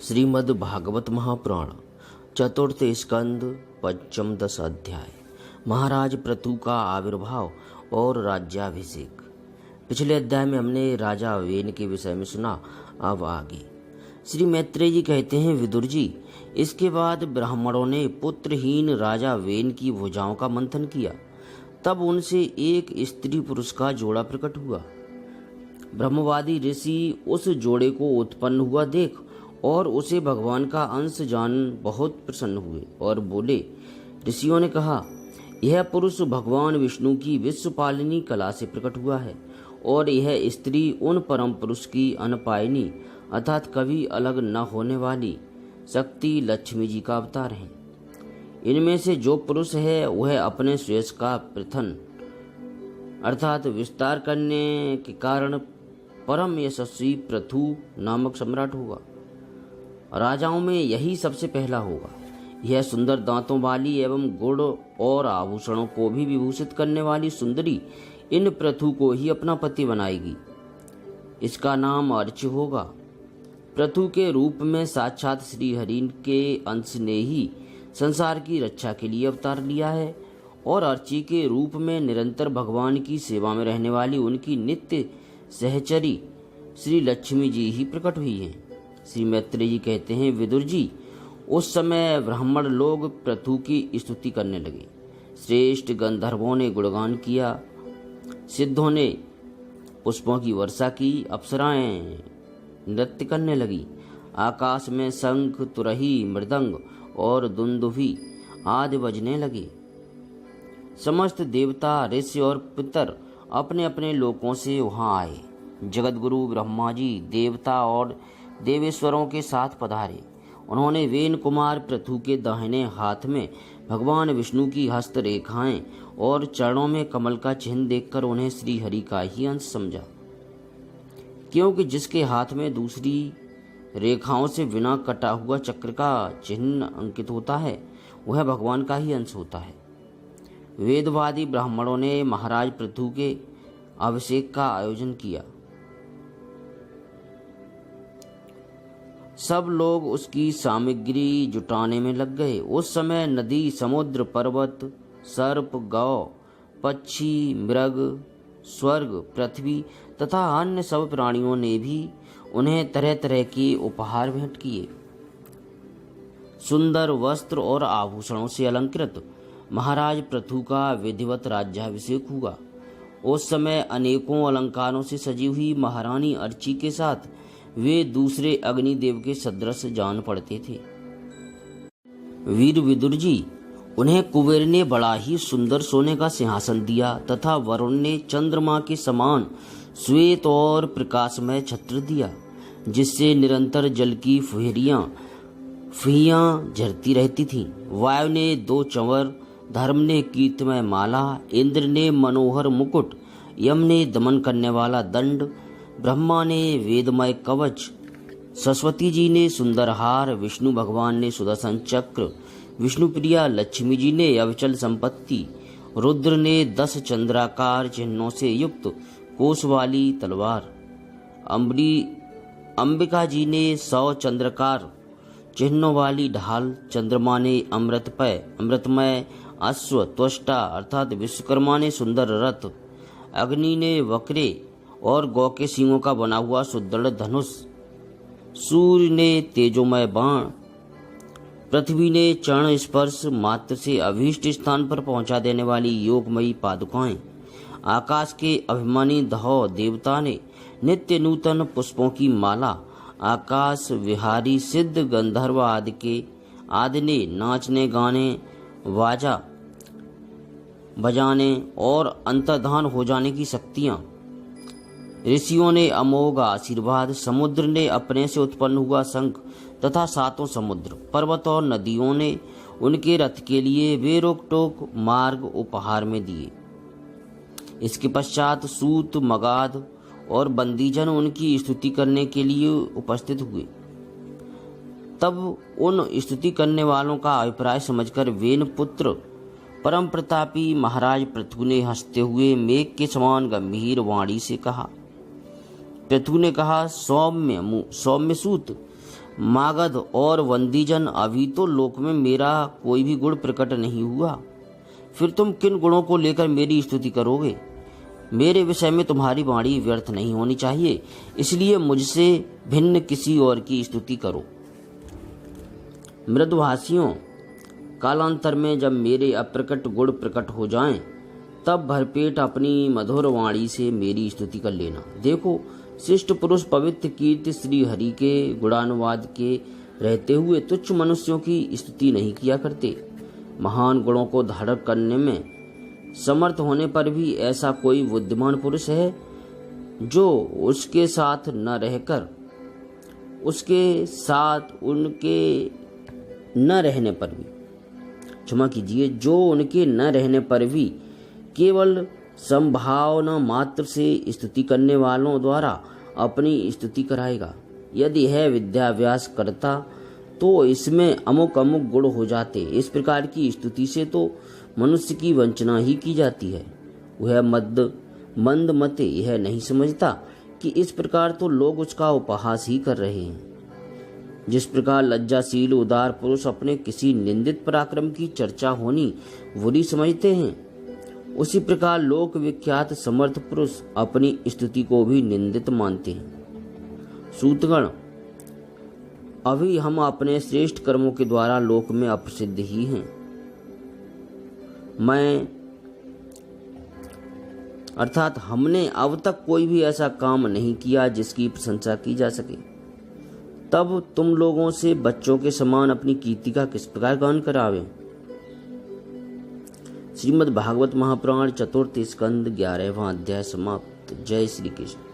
श्रीमद् भागवत महापुराण चतुर्थ स्कंद पंचम दश अध्याय महाराज पृथु का आविर्भाव और राज्याभिषेक। पिछले अध्याय में हमने राजा वेन के विषय में सुना। अब आगे श्री मैत्रेय जी कहते हैं, विदुर जी, इसके बाद ब्राह्मणों ने पुत्रहीन राजा वेन की भुजाओं का मंथन किया। तब उनसे एक स्त्री पुरुष का जोड़ा प्रकट हुआ। ब्रह्मवादी ऋषि उस जोड़े को उत्पन्न हुआ देख और उसे भगवान का अंश जान बहुत प्रसन्न हुए और बोले। ऋषियों ने कहा, यह पुरुष भगवान विष्णु की विश्वपालिनी कला से प्रकट हुआ है और यह स्त्री उन परम पुरुष की अनपायनी अर्थात कभी अलग न होने वाली शक्ति लक्ष्मी जी का अवतार है। इनमें से जो पुरुष है वह अपने श्रेयस का प्रथन अर्थात विस्तार करने के कारण परम यशस्वी पृथु नामक सम्राट होगा। राजाओं में यही सबसे पहला होगा। यह सुंदर दांतों वाली एवं गुण और आभूषणों को भी विभूषित करने वाली सुंदरी इन पृथु को ही अपना पति बनाएगी। इसका नाम अर्च होगा। पृथु के रूप में साक्षात श्री हरि के अंश ने ही संसार की रक्षा के लिए अवतार लिया है और अर्ची के रूप में निरंतर भगवान की सेवा में रहने वाली उनकी नित्य सहचरी श्री लक्ष्मी जी ही प्रकट हुई हैं। श्री मैत्रेय जी कहते हैं, विदुर जी, उस समय ब्राह्मण लोग पृथु की स्तुति करने लगे। श्रेष्ठ गंधर्वों ने गुणगान किया, सिद्धों ने पुष्पों की वर्षा की, अप्सराएं नृत्य करने लगी। आकाश में शंख, तुरही, मृदंग और दुंदुभी आदि बजने लगे। समस्त देवता, ऋषि और पितर अपने अपने लोकों से वहां आए। जगतगुरु ब्रह्मा जी देवता और देवेश्वरों के साथ पधारे। उन्होंने वेन कुमार पृथु के दाहिने हाथ में भगवान विष्णु की हस्त रेखाएं और चरणों में कमल का चिन्ह देखकर उन्हें श्री हरि का ही अंश समझा, क्योंकि जिसके हाथ में दूसरी रेखाओं से बिना कटा हुआ चक्र का चिन्ह अंकित होता है वह भगवान का ही अंश होता है। वेदवादी ब्राह्मणों ने महाराज पृथु के अभिषेक का आयोजन किया। सब लोग उसकी सामग्री जुटाने में लग गए। उस समय नदी, समुद्र, पर्वत, सर्प, गौ, पक्षी, मृग, स्वर्ग, पृथ्वी तथा अन्य सब प्राणियों ने भी उन्हें तरह तरह के उपहार भेंट किए। सुंदर वस्त्र और आभूषणों से अलंकृत महाराज पृथु का विधिवत राज्याभिषेक हुआ। उस समय अनेकों अलंकारों से सजी हुई महारानी अर्ची के साथ वे दूसरे अग्निदेव के सदृश जान पड़ते थे। वीर विदुर जी, उन्हें कुबेर ने बड़ा ही सुंदर सोने का सिंहासन दिया तथा वरुण ने चंद्रमा के समान श्वेत और प्रकाशमय छत्र दिया, जिससे निरंतर जल की फुहरियां झरती रहती थीं। वायु ने 2 चंवर, धर्म ने कीर्तिमय माला, इंद्र ने मनोहर मुकुट, यम ने दमन करने वाला दंड, ब्रह्मा ने वेदमय कवच, सरस्वती जी ने सुंदर हार, विष्णु भगवान ने सुदर्शन चक्र, विष्णु प्रिया लक्ष्मी जी ने अविचल संपत्ति, रुद्र ने 10 चंद्राकार चिन्हों से युक्त कोस वाली तलवार, अंबिका जी ने 100 चंद्रकार चिन्हों वाली ढाल, चंद्रमा ने अमृतमय अश्व त्वष्टा अर्थात विश्वकर्मा ने सुंदर रथ, अग्नि ने वक्रे और गौ के सींगों का बना हुआ सुदृढ़ धनुष, सूर्य ने तेजोमय बाण, पृथ्वी ने चरण स्पर्श मात्र से अभीष्ट स्थान पर पहुंचा देने वाली योगमयी पादुकाएं, आकाश के अभिमानी धौ देवता ने नित्य नूतन पुष्पों की माला, आकाश विहारी सिद्ध गंधर्व आदि ने नाचने, गाने, बाजा बजाने और अंतर्धान हो जाने की शक्तियां, ऋषियों ने अमोघ आशीर्वाद, समुद्र ने अपने से उत्पन्न हुआ शंख तथा 7 समुद्र, पर्वत और नदियों ने उनके रथ के लिए बेरोक टोक मार्ग उपहार में दिए। इसके पश्चात सूत, मगाध और बंदीजन उनकी स्तुति करने के लिए उपस्थित हुए। तब उन स्तुति करने वालों का अभिप्राय समझकर वेन पुत्र परम प्रतापी महाराज पृथु ने हंसते हुए मेघ के समान गंभीर वाणी से कहा। पृथु ने कहा, सौम्य सूत, मागध और वंदीजन, अभी तो लोक में मेरा कोई भी गुण प्रकट नहीं हुआ, फिर तुम किन गुणों को लेकर मेरी स्तुति करोगे? मेरे विषय में तुम्हारी वाणी व्यर्थ नहीं होनी चाहिए, इसलिए मुझसे भिन्न किसी और की स्तुति करो। मृदुभाषियों, कालांतर में जब मेरे अप्रकट गुण प्रकट हो जाएं, तब भरपेट अपनी मधुर वाणी से मेरी स्तुति कर लेना। देखो, शिष्ट पुरुष पवित्र कीर्ति श्री हरि के गुणानुवाद के रहते हुए तुच्छ मनुष्यों की स्तुति नहीं किया करते। महान गुणों को धारण करने में समर्थ होने पर भी ऐसा कोई बुद्धिमान पुरुष है जो उसके साथ न रहकर, उसके साथ उनके न रहने पर भी, क्षमा कीजिए, जो उनके न रहने पर भी केवल संभावना मात्र से स्तुति करने वालों द्वारा अपनी स्तुति कराएगा। यदि यह विद्याभ्यास करता तो इसमें अमुक अमुक गुण हो जाते। इस प्रकार की स्तुति से तो मनुष्य की वंचना ही की जाती है। वह मंद मते यह नहीं समझता कि इस प्रकार तो लोग उसका उपहास ही कर रहे हैं। जिस प्रकार लज्जाशील उदार पुरुष अपने किसी निंदित पराक्रम की चर्चा होनी बुरी समझते हैं, उसी प्रकार लोक विख्यात समर्थ पुरुष अपनी स्तुति को भी निंदित मानते हैं। सूतगण, अभी हम अपने श्रेष्ठ कर्मों के द्वारा लोक में अप्रसिद्ध ही हैं। अर्थात हमने अब तक कोई भी ऐसा काम नहीं किया जिसकी प्रशंसा की जा सके। तब तुम लोगों से बच्चों के समान अपनी कीर्ति का किस प्रकार गान करावे? श्रीमद् भागवत महापुराण चतुर्थ स्कंद 11वां अध्याय समाप्त। जय श्री कृष्ण।